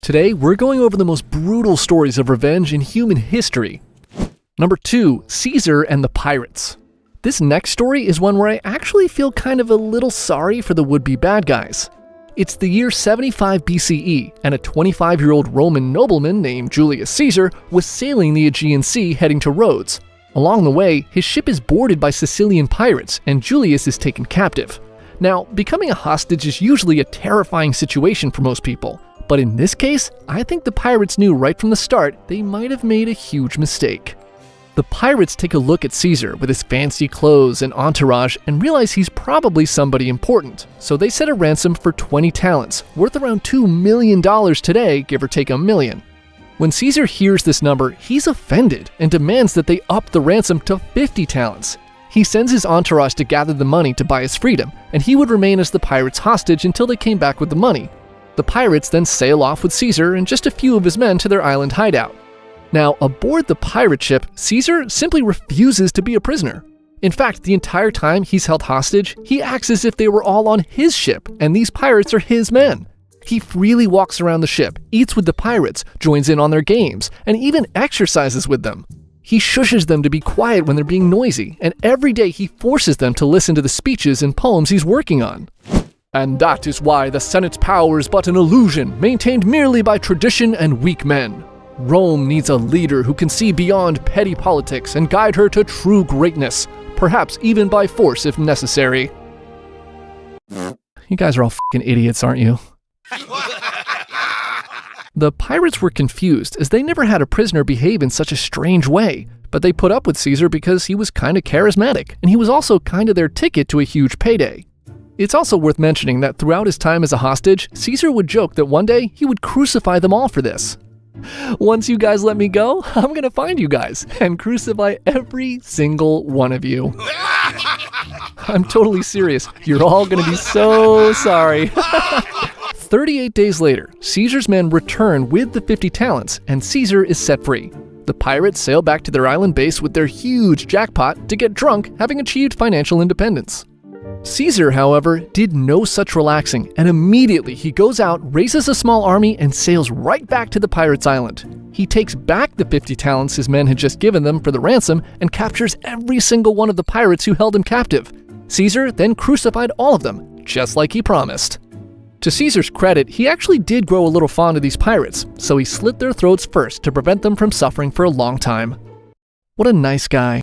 Today, we're going over the most brutal stories of revenge in human history. Number 2, Caesar and the Pirates. This next story is one where I actually feel kind of a little sorry for the would-be bad guys. It's the year 75 BCE, and a 25-year-old Roman nobleman named Julius Caesar was sailing the Aegean Sea heading to Rhodes. Along the way, his ship is boarded by Sicilian pirates, and Julius is taken captive. Now, becoming a hostage is usually a terrifying situation for most people, but in this case, I think the pirates knew right from the start they might have made a huge mistake. The pirates take a look at Caesar with his fancy clothes and entourage and realize he's probably somebody important, so they set a ransom for 20 talents, worth around $2 million today, give or take $1 million. When Caesar hears this number, he's offended and demands that they up the ransom to 50 talents. He sends his entourage to gather the money to buy his freedom, and he would remain as the pirates' hostage until they came back with the money. The pirates then sail off with Caesar and just a few of his men to their island hideout. Now, aboard the pirate ship, Caesar simply refuses to be a prisoner. In fact, the entire time he's held hostage, he acts as if they were all on his ship, and these pirates are his men. He freely walks around the ship, eats with the pirates, joins in on their games, and even exercises with them. He shushes them to be quiet when they're being noisy, and every day he forces them to listen to the speeches and poems he's working on. And that is why the Senate's power is but an illusion, maintained merely by tradition and weak men. Rome needs a leader who can see beyond petty politics and guide her to true greatness, perhaps even by force if necessary. You guys are all fucking idiots, aren't you? The pirates were confused as they never had a prisoner behave in such a strange way, but they put up with Caesar because he was kinda charismatic, and he was also kinda their ticket to a huge payday. It's also worth mentioning that throughout his time as a hostage, Caesar would joke that one day he would crucify them all for this. Once you guys let me go, I'm gonna find you guys and crucify every single one of you. I'm totally serious. You're all gonna be so sorry. 38 days later, Caesar's men return with the 50 talents, and Caesar is set free. The pirates sail back to their island base with their huge jackpot to get drunk, having achieved financial independence. Caesar, however, did no such relaxing, and immediately he goes out, raises a small army, and sails right back to the pirates' island. He takes back the 50 talents his men had just given them for the ransom and captures every single one of the pirates who held him captive. Caesar then crucified all of them, just like he promised. To Caesar's credit, he actually did grow a little fond of these pirates, so he slit their throats first to prevent them from suffering for a long time. What a nice guy.